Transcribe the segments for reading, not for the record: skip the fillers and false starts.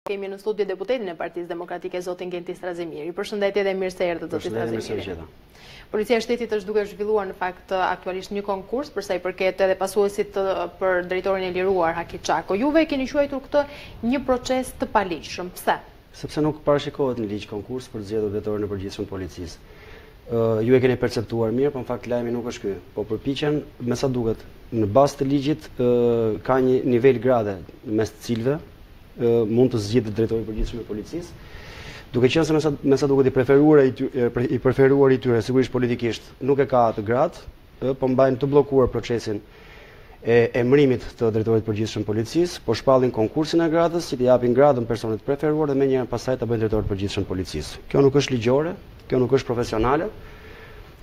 Kemi në studio deputetin e Partisë Demokratike, zotin Genti Strazimiri. Përshëndetje dhe mirë se erdhët, zoti Strazimiri. Policia e shtetit është duke zhvilluar në fakt aktualisht një konkurs për sa i përket edhe pasuesit për drejtorin e liruar haki. Juve keni quajtur këtë një proces të paligjshëm. Pse? Sepse nuk parashikohet në ligj konkurs për zgjedhur drejtorin e përgjithshëm të policisë. Ju e keni perceptuar mirë, por në fakt lajmi nuk është ky. Po përpiqen, me sa duket, në bazë të ligjit ka një nivel grade mes të cilëve mund të zgjidhet drejtori i përgjithshëm i policisë, duke qenë se me sa duket i preferuar i tyre sigurisht politikisht nuk e ka atë grad, po mbajnë të bllokuar procesin e emërimit të drejtorit të përgjithshëm të policisë, po shpallin konkursin e gradës, që t'i japin gradën personit preferuar dhe menjëherë pastaj ta bëjnë drejtor të përgjithshëm të policisë. Kjo nuk është ligjore, kjo nuk është profesionale.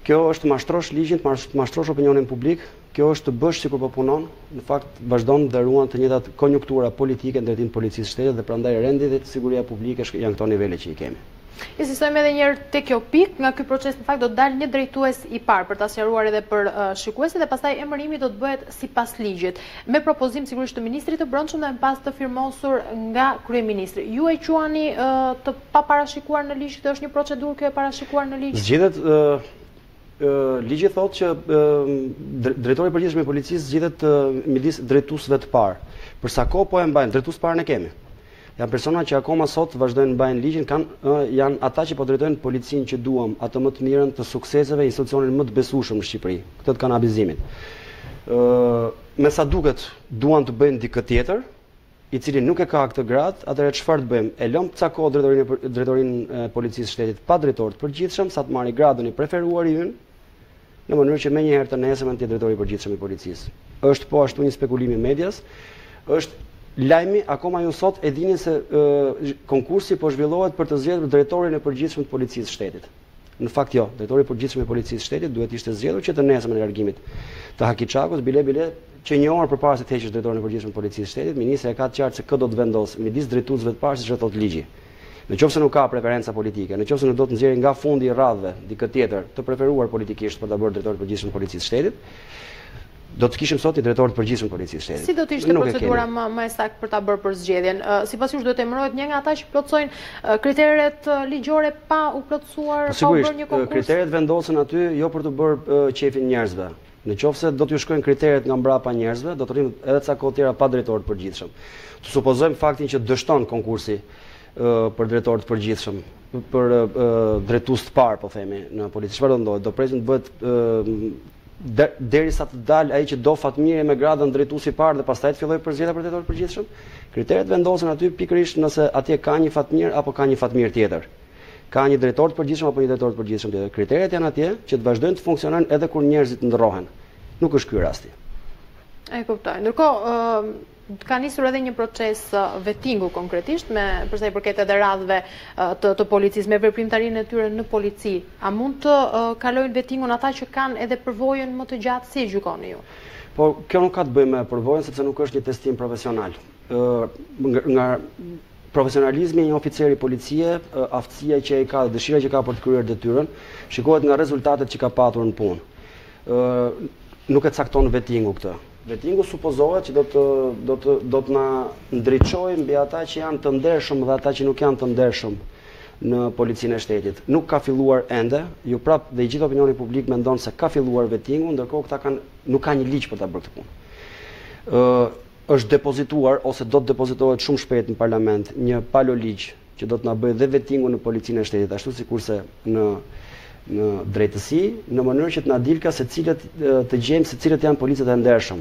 Kjo është mashtrosh ligjin, mashtrosh opinionin publik, kjo është të bësh sikur po punon, në fakt vazhdon dhe ruan të njëjtat konjunktura politike në drejtim të policisë shtetit dhe prandaj rendi dhe siguria publike janë këto nivele që i kemi. Insistojmë edhe një herë te kjo pikë, nga ky proces në fakt do të dalë një drejtues i parë për ta sqaruar edhe për shikuesit dhe pastaj emërimi do të bëhet sipas ligjit, me propozim sigurisht të ministrit të brendshëm dhe më pas të firmosur nga kryeministri. Ju e quani të paparashikuar në ligj, është një procedurë kjo e parashikuar në ligj? Zgjedhet ligji thotë që drejtori i përgjithshëm i policisë zgjidhet midis drejtuesve të parë. Për sa kohë po e mbajnë, drejtues parë ne kemi. Janë persona që akoma sot vazhdojnë mbajnë ligjin, janë ata që po drejtojnë policinë që duam, atë më të mirën të sukseseve, institucionin më të besueshëm në Shqipëri, këtë të kanabizimit. Me sa duket duan të bëjnë dikë tjetër, i cili nuk e ka këtë grad, atëherë çfarë të bëjmë? E lëm ca kohë drejtorinë e policisë shtetit pa drejtor të përgjithshëm, sa të marrë gradën i preferuar i ynë, në mënyrë që menjëherë të nesërmen të drejtori i përgjithshëm i policisë. Është po ashtu një spekulim i medias, është lajmi, akoma ju sot e dini se konkursi po zhvillohet për të zgjedhur drejtorin e përgjithshëm të policisë shtetit. Në fakt jo, drejtori i përgjithshëm i policisë shtetit duhet ishte zgjedhur që të nesërmen e largimit të Hakiçakut, bile që një orë përpara se të heqësh drejtorin e përgjithshëm të policisë shtetit, ministri e ka të qartë se kë do të vendosë midis drejtuesve të parë, siç e thotë ligji. Nëse nuk ka preferenca politike, nëse nuk do të nxjerrë nga fundi i radhëve dikë tjetër të preferuar politikisht për ta bërë drejtor të përgjithshëm të policisë shtetit, do të kishim sot i drejtor të përgjithshëm të policisë shtetit. Si do të ishte procedura më e saktë për ta bërë për zgjedhjen? Sipas jush duhet të emërohet një nga ata që plotësojnë kriteret ligjore pa u plotësuar, pa u bërë një konkurs? Kriteret vendosen aty jo për të bërë qefin njerëzve. Nëse do t'ju shkojnë kriteret nga mbrapa njerëzve, do të rrim edhe ca kohë tjera pa drejtor të përgjithshëm. Të supozojmë faktin që dështon konkursi për drejtor të përgjithshëm, për drejtues të parë, po themi, në polici. Çfarë do ndodhet? Do presim të bëhet derisa të dalë ai që do fatmirë me gradën drejtuesi i parë dhe pastaj të fillojë përzgjedhja për drejtor të përgjithshëm. Kriteret vendosen aty pikërisht nëse atje ka një fatmir apo ka një fatmir tjetër. Ka një drejtor të përgjithshëm apo një drejtor të përgjithshëm tjetër. Kriteret janë atje që të vazhdojnë të funksionojnë edhe kur njerëzit ndrohen. Nuk është ky rasti. E kuptoj. Ndërkohë, ka nisur edhe një proces vettingu konkretisht për sa i përket edhe radhëve të policisë me veprimtarinë e tyre në polici. A mund të kalojnë vettingun ata që kanë edhe përvojën më të gjatë, si e gjykoni ju? Po kjo nuk ka të bëjë me përvojën sepse nuk është një testim profesional. Nga profesionalizmi i një oficeri policie, aftësia që ai ka, dëshira që ka për të kryer detyrën, shikohet nga rezultatet që ka patur në punë. Nuk e cakton vettingu këtë. Vettingu supozohet që do të na ndriçojë mbi ata që janë të ndershëm dhe ata që nuk janë të ndershëm në policinë e shtetit. Nuk ka filluar ende, ju prap dhe i gjithë opinioni publik mendon se ka filluar vettingu, ndërkohë këta nuk ka një ligj për ta bërë këtë punë. Është depozituar ose do të depozitohet shumë shpejt në parlament një palo ligj që do të na bëjë dhe vettingu në policinë e shtetit, ashtu sikurse në drejtësi, në mënyrë që të na dilka se cilët të gjejmë se cilët janë policët e ndershëm.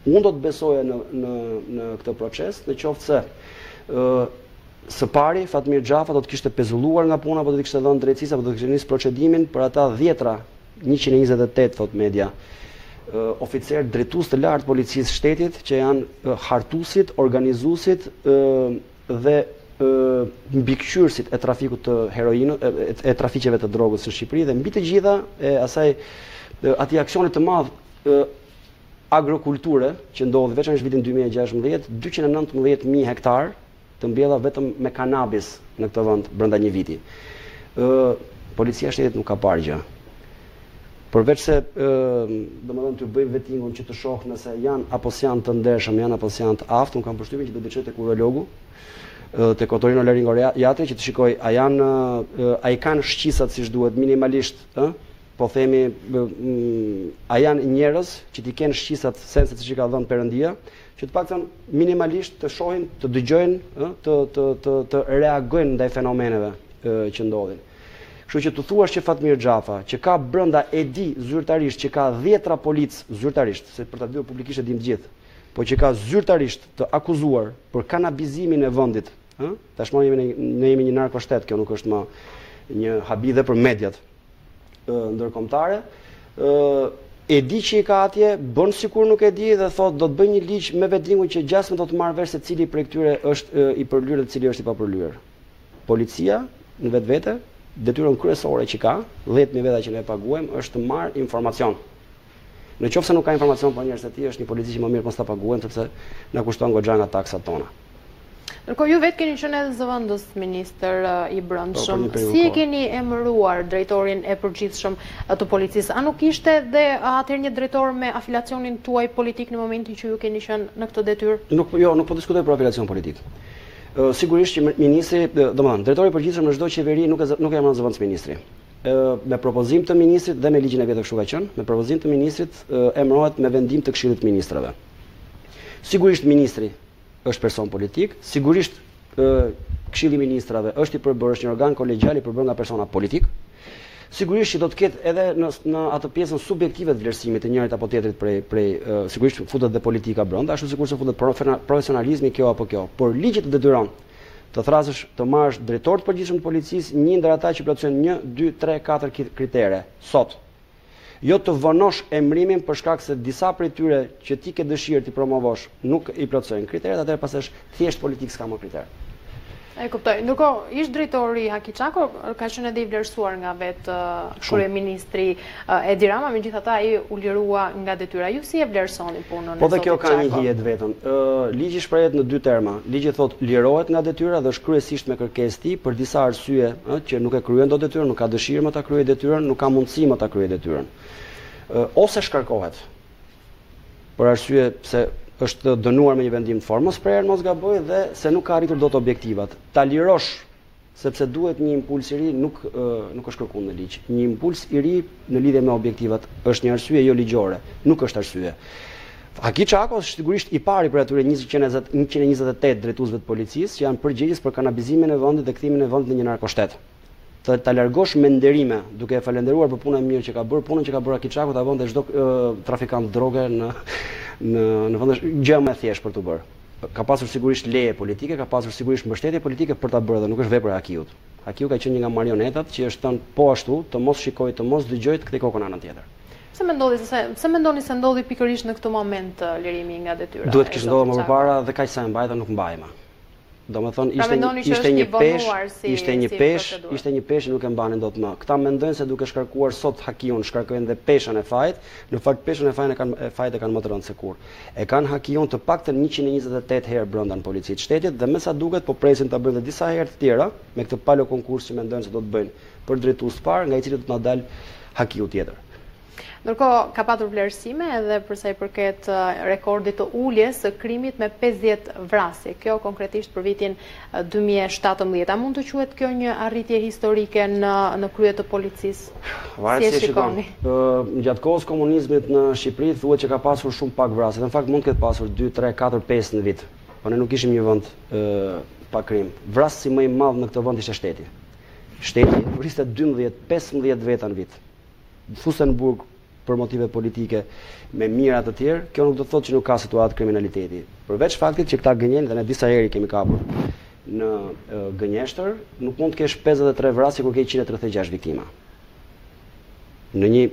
Unë do të besoja në këtë proces, në qoftë se së pari Fatmir Xhafa do të kishte pezulluar nga puna, apo do të kishte dhënë drejtësisë, apo do të kishte nisur procedimin për ata 128 thot media oficer drejtues të lartë policisë shtetit që janë hartuesit, organizuesit dhe mbikëqyrësit e trafikut të heroinës, e trafiqeve të drogës në Shqipëri dhe mbi të gjitha e atij aksionit të madh agrokulture që ndodhi veçanërisht vitin 2016, 219.000 hektar të mbjella vetëm me kanabis në këtë vend brenda një viti. Policia e shtetit nuk ka parë gjë. Përveç se domethënë të bëjmë vettingun që të shoh nëse janë apo s'janë të ndershëm, janë apo s'janë të aftë, un kam përshtypjen që do të çojë tek urologu te Kotorino Laringoriatri që të shikoj a i kanë shqisat siç duhet minimalisht, po themi a janë njerëz që t'i kenë shqisat senset siç i ka dhënë Perëndia, që të paktën minimalisht të shohin, të dëgjojnë, të reagojnë ndaj fenomeneve që ndodhin. Kështu që të thuash që Fatmir Xhafa, që ka brenda e di zyrtarisht që ka 10 polic zyrtarisht, se për ta ditur publikisht e dim të gjithë, po që ka zyrtarisht të akuzuar për kanabizimin e vendit. Tashmë ne jemi një narkoshtet, kjo nuk është më një habi dhe për mediat ndërkombëtare. E di që i ka atje, bën sikur nuk e di dhe thot do të bëj një ligj me vendingun që gjasmë do të marrë vesh se cili prej këtyre është i përlyer dhe cili është i papërlyer. Policia në vetvete, detyrën kryesore që ka, 10.000 veta që ne paguajmë, është të marrë informacion. Në qoftë se nuk ka informacion për njerëzit e tij, është një polici që më mirë mos ta paguajmë sepse na kushton goxha nga taksat tona. Ndërkohë ju vetë keni qenë edhe zëvendës ministër i brendshëm. Si e keni emëruar drejtorin e përgjithshëm të policisë? A nuk ishte dhe atëherë një drejtor me afilacionin tuaj politik në momentin që ju keni qenë në këtë detyrë? Nuk po diskutoj për afilacion politik. Sigurisht që ministri, domethënë, drejtori i përgjithshëm në çdo qeveri nuk e emëron zëvendës ministri. Me propozim të ministrit dhe me ligjin e vetë kështu ka qenë, me propozim të ministrit emërohet me vendim të Këshillit të Ministrave. Sigurisht ministri është person politik, sigurisht Këshilli i Ministrave është i përbërë, është një organ kolegjial i përbërë nga persona politik. Sigurisht që do të ketë edhe në atë pjesën subjektive të vlerësimit të njërit apo tjetrit prej sigurisht futet dhe politika brenda, ashtu sikur se futet profesionalizmi kjo apo kjo. Por ligji të detyron të thrasësh të marrësh drejtor të përgjithshëm të policisë, një ndër ata që plotësojnë 1, 2, 3, 4 kritere sot. Jo të vonosh emërimin për shkak se disa prej tyre që ti ke dëshirë ti promovosh nuk i plotësojnë kriteret, atëherë pastaj është thjesht politik, s'ka më kriter. E kuptoj. Ndërkohë, ish drejtori Haki Çako ka qenë edhe i vlerësuar nga vetë kryeministri Edi Rama, megjithatë ai u lirua nga detyra. Ju si e vlerësoni punën? Po dhe kjo ka një hije të vetën. Ligji shprehet në 2 terma. Ligji thotë lirohet nga detyra dhe është kryesisht me kërkesë ti për disa arsye, që nuk e kryen dot detyrën, nuk ka dëshirë më ta kryejë detyrën, nuk ka mundësi më ta kryejë detyrën. Ose shkarkohet. Për arsye se është dënuar me një vendim të formës prerë mos gaboj dhe se nuk ka arritur dot objektivat. Ta lirosh sepse duhet një impuls i ri nuk është kërkuar në ligj. Një impuls i ri në lidhje me objektivat është një arsye jo ligjore, nuk është arsye. Haki Çako është sigurisht i pari për atyre 128 drejtuesve të policisë që janë përgjegjës për kanabizimin e vendit dhe kthimin e vendit në një narkoshtet. Ta largosh me nderime, duke e falenderuar për punën e mirë që ka bërë, punën që ka bërë Haki Çako ta vënte çdo trafikant droge në vend gjë më thjesht për të bërë. Ka pasur sigurisht leje politike, ka pasur sigurisht mbështetje politike për ta bërë dhe nuk është vepër e Hakiut. Hakiu ka qenë një nga marionetat që është thënë po ashtu, të mos shikoj, të mos dëgjoj, të kthej kokën anën tjetër. Pse mendoni se ndodhi pikërisht në këtë moment lirimi nga detyra? Duhet kishte ndodhur më përpara dhe kaq sa e mbajta nuk mbajmë. Domethënë ishte një peshë nuk e mbanin dot më. Këta mendojnë se duke shkarkuar sot Hakiun, shkarkojnë dhe peshën e fajit. Në fakt peshën e fajit e kanë më të rëndë se kur. E kanë Hakiun të paktën 128 herë brenda në policitë të shtetit dhe me sa duket po presin ta bëjnë disa herë të tjera me këtë palo konkurs që mendojnë se do të bëjnë për drejtues të parë, nga i cili do të na dalë Hakiu tjetër. Ndërkohë ka patur vlerësime edhe për sa i përket rekordit të uljes së krimit me 50 vrasje. Kjo konkretisht për vitin 2017. A mund të quhet kjo një arritje historike në krye të policisë? Varet si e shikoni. Gjatë kohës komunizmit në Shqipëri thuhet që ka pasur shumë pak vrasje. Në fakt mund të ketë pasur 2, 3, 4, 5 në vit. Po ne nuk ishim një vend pa krim. Vrasësi më i madh në këtë vend ishte shteti. Shteti vriste 12-15 veta në vit. Fusenburg për motive politike me mira të tjerë, kjo nuk do të thotë që nuk ka situatë kriminaliteti. Përveç faktit që këta gënjen dhe ne disa herë kemi kapur në gënjeshtër, nuk mund të kesh 53 vrasje kur ke 136 viktima. Në një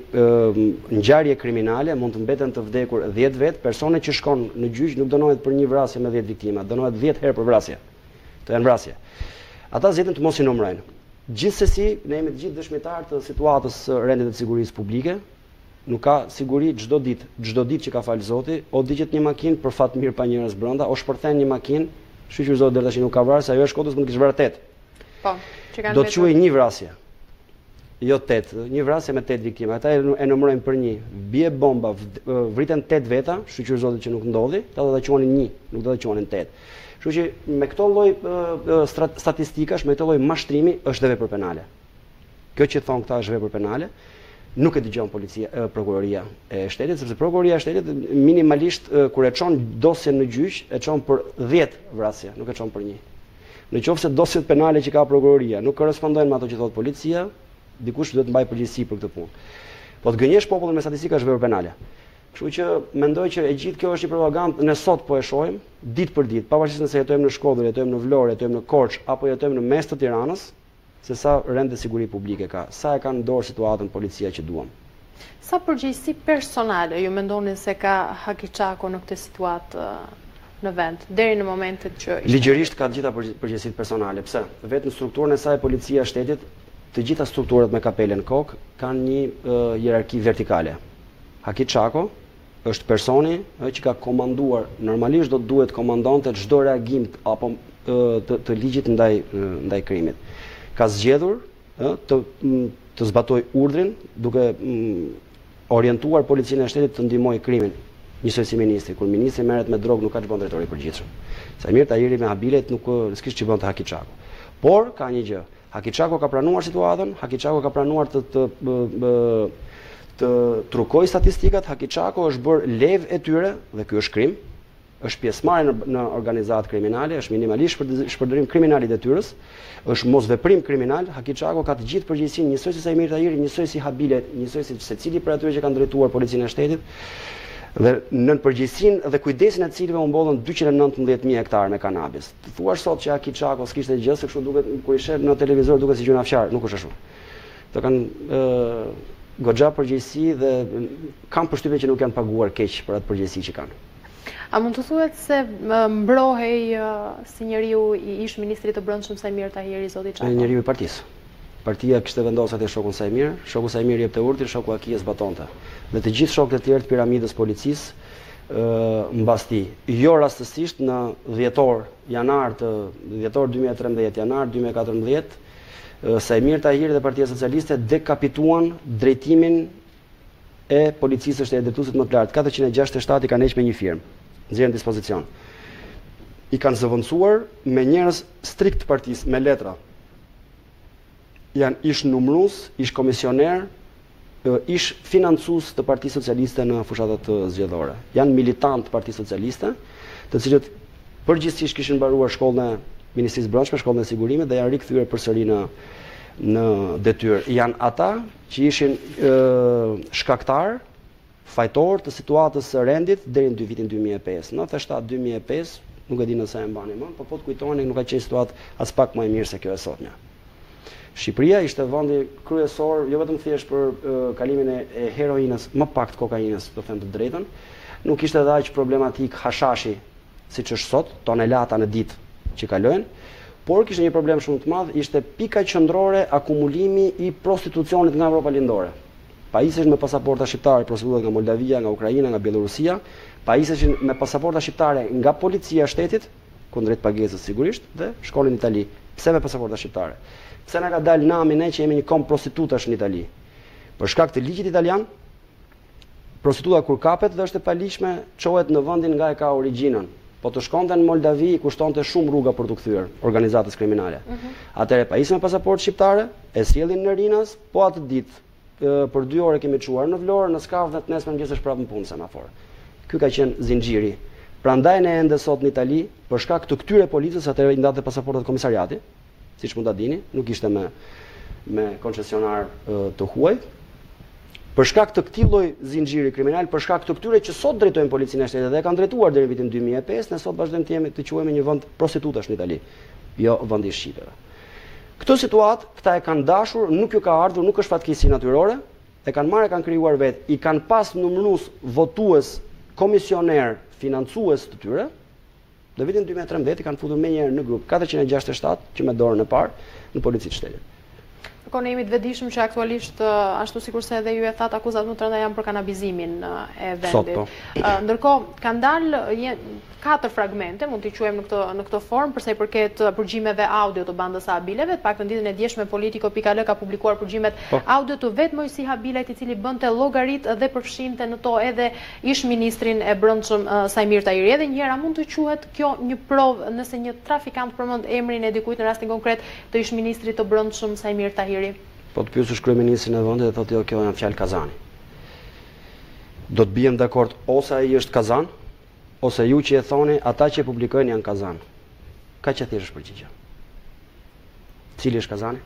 ngjarje kriminale mund të mbeten të vdekur 10 vet, persone që shkon në gjyq nuk dënohet për një vrasje me 10 viktima, dënohet 10 herë për vrasje. Të janë vrasje. Ata zgjedhin të mos i numërojnë. Gjithsesi, ne jemi të gjithë dëshmitar të situatës së rendit të sigurisë publike. Nuk ka siguri çdo ditë që ka fal Zoti, o digjet një makinë për fat mirë pa njerëz brenda, o shpërthen një makinë, shqyr Zoti deri tash nuk ka vrarë, se ajo e Shkodrës mund të kishte vrarë 8. Po, që kanë. Do të quajë një vrasje. Jo 8, një vrasje me 8 viktima. Ata e numërojnë për një. Bie bomba, vriten 8 veta, shqyr Zoti që nuk ndodhi, ata do ta quanin 1, nuk do ta quanin 8. Kështu që me këto lloj statistikash, me këto lloj mashtrimi është dhe vepër penale. Kjo që thon këta është vepër penale, nuk e dëgjon prokuroria e shtetit, sepse prokuroria e shtetit minimalisht kur e çon dosjen në gjyq, e çon për 10 vrasje, nuk e çon për 1. Në qoftë se dosjet penale që ka prokuroria nuk korrespondojnë me ato që thot policia, dikush duhet të mbajë përgjegjësi për këtë punë. Po të gënjesh popullin me statistika është vepër penale. Kështu që mendoj që e gjithë kjo është një propagandë, ne sot po e shohim ditë për ditë, pavarësisht nëse jetojmë në Shkodër, jetojmë në Vlorë, jetojmë në Korçë apo jetojmë në mes të Tiranës, se sa rend dhe siguri publike ka, sa e kanë në dorë situatën policia që duam. Sa përgjegjësi personale ju mendoni se ka Haki Çako në këtë situatë në vend, deri në momentet që... Ligjërisht ka të gjitha përgjegjësitë personale. Pse? Vetë në strukturën e saj policia e shtetit, të gjitha strukturat me kapele në kokë kanë një hierarki vertikale. Haki Çako është personi që ka komanduar, normalisht do të duhet komandonte çdo reagim apo të ligjit ndaj krimit. Ka zgjedhur të zbatoj urdhrin duke orientuar policinë e shtetit të ndihmojë krimin. Njësoj si ministri, kur ministri merret me drogë nuk ka ç'bën drejtori i përgjithshëm. Samir Tahiri me habilet nuk s'kish ç'bën te Haki Çako. Por ka një gjë. Haki Çako ka pranuar situatën, Haki Çako ka pranuar të trukoj statistikat, Haki Çako është bërë levë e tyre dhe ky është krim. Është pjesëmarrje në organizatë kriminale, është minimalisht shpërdorim kriminal i detyrës, është mosveprim kriminal. Haki Çako ka të gjithë përgjegjësinë, njësoj si Samir Tahiri, njësoj si habilet, njësoj si secili për atyre që kanë drejtuar policinë e shtetit. Dhe nën përgjegjësinë dhe kujdesin e të cilëve u mbollën 219.000 hektarë me kanabis. Të thuash sot që Haki Çako s'kishte gjë, se kështu duket kur i sheh në televizor duket si gjuna fqar, nuk është ashtu. Do kanë goxha përgjegjësi dhe kanë përshtypjen që nuk janë paguar keq për atë përgjegjësi që kanë. A mund të thuhet se mbrohej si njeriu i ish ministrit të brendshëm Samir Tahiri, zoti Çako? Njeriu i Partisë. Partia kishte vendosur atë shokun Sajmir, shoku Sajmir jepte urdhrin, shoku Haki e zbatonte. Dhe të gjithë shokët e tjerë të piramidës policisë mbas tij. Jo rastësisht në janar 2013, janar 2014, Sajmir Tahiri dhe Partia Socialiste dekapituan drejtimin e policisë së drejtuesit më të lartë. 467 i kanë hequr me një firmë, nxjerrën dispozicion. I kanë zëvendësuar me njerëz strikt partisë, me letra. Janë ish numrues, ish komisioner, ish financues të Partisë Socialiste në fushatat zgjedhore. Janë militant të Partisë Socialiste, të cilët përgjithsisht kishin mbaruar shkollën e Ministrisë Brendshme, shkollën e sigurimit dhe janë rikthyer përsëri në detyrë. Janë ata që ishin shkaktar, fajtor të situatës së rendit deri në vitin 2005. 97-2005, nuk e di nëse e mbani më, por po të kujtoni nuk ka qenë situatë as pak më e mirë se kjo e sotme. Shqipëria ishte vendi kryesor, jo vetëm thjesht për kalimin e heroinës, më pak të kokainës, të them të drejtën, nuk ishte edhe aq problematik hashashi siç është sot, tonelata në ditë që kalojnë, por kishte një problem shumë të madh, ishte pika qendrore akumulimi i prostitucionit nga Evropa lindore. Pajiseshin me pasaporta shqiptare prostituohet nga Moldavia, nga Ukraina, nga Bielorusia, pajiseshin me pasaporta shqiptare nga policia e shtetit, kundrejt pagesës sigurisht, dhe shkonin në Itali. Pse me pasaporta shqiptare? Pse na ka dalë nami ne që jemi një kom prostitutash në Itali? Për shkak të ligjit italian, prostituta kur kapet dhe është e paligjshme, çohet në vendin nga e ka origjinën. Po të shkonte në Moldavi i kushtonte shumë rruga për t'u kthyer organizatës kriminale. Atëherë pajisën me pasaportë shqiptare, e sjellin në Rinas, po atë ditë për 2 orë kemi çuar në Vlorë, në Skavë dhe të nesër mëngjesesh prapë në punë semafor. Ky ka qenë zinxhiri. Prandaj ne ende sot në Itali, për shkak të këtyre policës, atëherë i ndatte pasaportat komisariati, siç mund ta dini, nuk ishte me koncesionar të huaj. Për shkak të këtij lloj zinxhiri kriminal, për shkak të këtyre që sot drejtojnë policinë e shtetit dhe kanë drejtuar deri në vitin 2005, ne sot vazhdojmë të quhemi një vend prostitutash në Itali, jo vendi i shqiptave. Këtë situatë këta e kanë dashur, nuk ju ka ardhur, nuk është fatkeqësi natyrore, e kanë marrë, kanë krijuar vetë, i kanë pas numërues votues, komisioner, financues të tyre. Në vitin 2013 i kanë futur menjëherë në grup 467 që me dorën e parë në policinë e shtetit. Kërkon jemi të vetëdijshëm që aktualisht ashtu sikurse edhe ju e thatë akuzat më të rënda janë për kanabizimin e vendit. Ndërkohë kanë dalë 4 fragmente, mund t'i quajmë në këtë formë, përsa i përket përgjimeve audio të bandës së Habileve. Të paktën ditën e djeshme Politico.al ka publikuar përgjimet audio të vetë Mojsi Habilet, i cili bënte llogarit dhe përfshinte në to edhe ish ministrin e brendshëm Sajmir Tahiri. Edhe një herë mund të quhet kjo një provë nëse një trafikant përmend emrin e dikujt në rastin konkret të ish ministrit të brendshëm Sajmir Tahiri. Po të pyesësh kryeministrin e vendit dhe thotë jo, kjo janë fjalë kazani. Do të bijem dakord ose ai është kazan, ose ju që e thoni, ata që e publikojnë janë kazan. Ka që thjesht është përgjigje. Cili është kazani?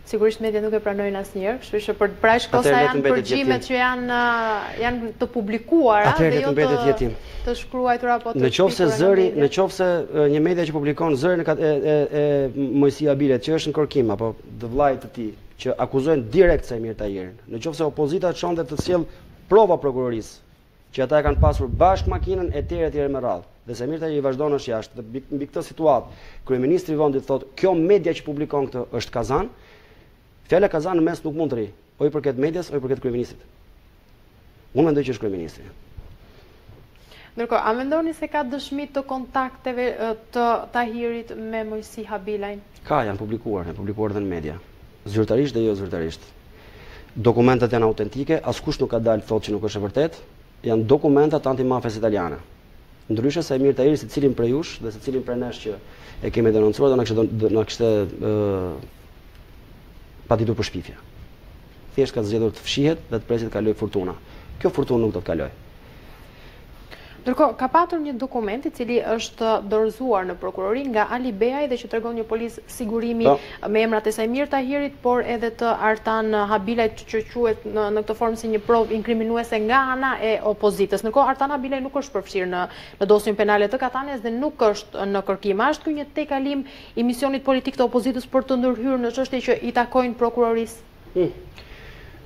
Sigurisht media nuk e pranojnë asnjëherë, kështu që për pra shkosa janë përgjimet që janë të publikuara dhe jo të shkruara apo të në qoftë një media që publikon zërin e Mojsi Habilet që është në kërkim apo të vllajt të tij që akuzojnë direkt Sajmir Tahirin, në qoftë se opozita çonte të sjell prova prokurorisë që ata e kanë pasur bashkë makinën etj me radhë. Dhe Sajmir Tahiri vazhdon është jashtë. Mbi këtë situatë, kryeministri i vendit thotë, kjo media që publikon këtë është kazan. Fjala kazan në mes nuk mund të rri, o i përket medias, o i përket kryeministrit. Unë mendoj që është kryeministri. Ndërkohë, a mendoni se ka dëshmi të kontakteve të Tahirit me Mojsi Habilajn? Ka, janë publikuar dhe në media. Zyrtarisht dhe jo zyrtarisht. Dokumentet janë autentike, askush nuk ka dalë thotë që nuk është e vërtet, janë dokumentat antimafes italiane. Ndryshe Sajmir Tahiri, se cilin prej jush dhe se cilin prej nesh që e kemi denoncuar do na kishte paditur për shpifje. Thjesht ka zgjedhur të fshihet dhe të presit të kalojë fortuna. Kjo fortunë nuk do të kalojë. Ndërkohë, ka patur një dokument i cili është dorëzuar në prokurori nga Ali Beaj dhe që tregon një polis sigurimi me emrat e Sajmir Tahirit, por edhe të Artan Habilajt që quhet në këtë formë si një provë inkriminuese nga ana e opozitës. Ndërkohë, Artan Habilaj nuk është përfshirë në dosjen penale të Katanes dhe nuk është në kërkim. Është ky një tejkalim i misionit politik të opozitës për të ndërhyrë në çështje që i takojnë prokurorisë?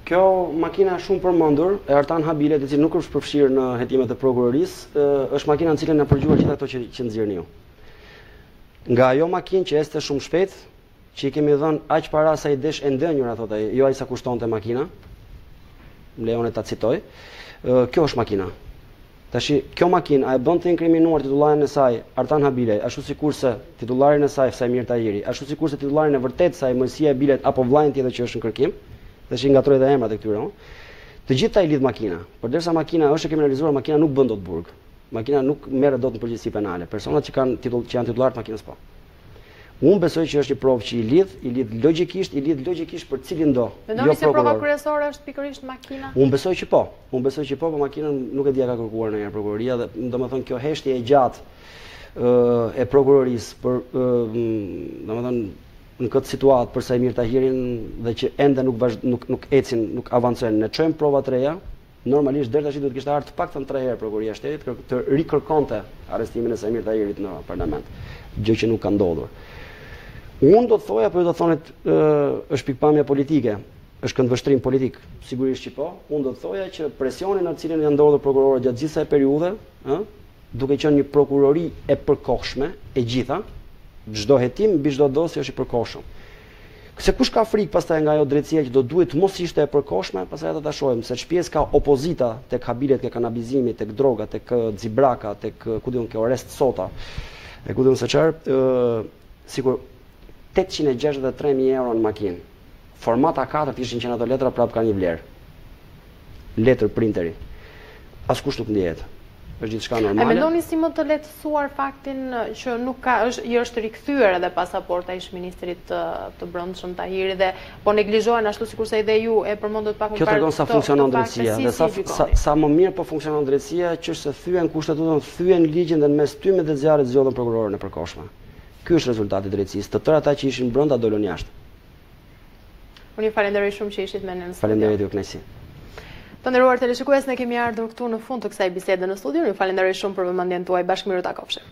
Kjo makina shumë përmendur e Artan Habilet, i cili nuk është përfshirë në hetimet e prokurorisë, është makina në cilën na përgjigjuar gjithë ato që nxjerrni ju. Nga ajo makinë që este shumë shpejt, që i kemi dhënë aq para sa i desh e ndënjur, thotë ai, jo ai sa kushtonte makina. Më lejoni ta citoj. Kjo është makina. Tashi kjo makinë a e bën të inkriminuar titullarin e saj Artan Habilaj, ashtu sikurse titullarin e saj Sajmir Tahiri, ashtu sikurse titullarin e vërtet saj Mojsi Habilet apo vllajin tjetër që është në kërkim. Dhe që ngatroj dhe emrat e këtyre. Të gjitha i lidh makina. Përderisa makina është e kriminalizuar, makina nuk bën dot burg. Makina nuk merret dot në përgjegjësi penale. Personat që janë titullar të makinës po. Unë besoj që është një provë që i lidh logjikisht për cilin do. Mendoni se prova kryesore është pikërisht makina? Unë besoj që po. Po makinën nuk e dia ka kërkuar ndonjëherë prokuroria dhe domethënë kjo heshtje e gjatë e prokurorisë për domethënë në këtë situatë për Sajmir Tahirin dhe që ende nuk ecin, nuk avancojnë, ne çojmë prova të reja, normalisht deri tash duhet kishte ardhur të paktën 3 herë prokuroria e shtetit të rikërkonte arrestimin e Sajmir Tahirit në parlament, gjë që nuk ka ndodhur. Unë do të thoja, apo ju do thonit është pikpamja politike, është këndvështrim politik, sigurisht që po. Unë do të thoja që presioni në cilin janë ndodhur prokurorët gjatë gjithë kësaj periudhe, duke qenë një prokurori e përkohshme e gjitha, çdo hetim mbi çdo dosje është i përkohshëm. Se kush ka frikë pastaj nga ajo drejtësia që do duhet mos ishte e përkohshme, pastaj ata ta shohim se ç'pjesë ka opozita tek Habilet, tek kanabizimi, tek droga, tek xibraka, tek ku diun kjo rest sota. E ku diun se çfarë, sikur 863.000 euro në makinë. Format A4 ishin që ato letra prap kanë një vlerë. Letër printeri. Askush nuk ndihet. Është gjithçka normale. A mendoni si më të lehtësuar faktin që nuk ka është rikthyer edhe pasaporta ish ministrit të brendshëm Tahiri dhe po neglizhohen ashtu sikurse edhe ju e përmendët pak më parë. Kjo tregon sa funksionon drejtësia dhe sa më mirë po funksionon drejtësia që se thyen kushtetutën, thyen ligjin dhe në mes tymit dhe zjarrit zgjodhen prokurorën e përkohshme. Ky është rezultati i drejtësisë. Të tërë ata që ishin brenda dolën jashtë. Unë ju falenderoj shumë që ishit me ne në studio. Faleminderit ju, kënaqësi. Të nderuar teleshikues, ne kemi ardhur këtu në fund të kësaj bisede në studio. Ju falenderoj shumë për vëmendjen tuaj. Bashkëmirë takofshim.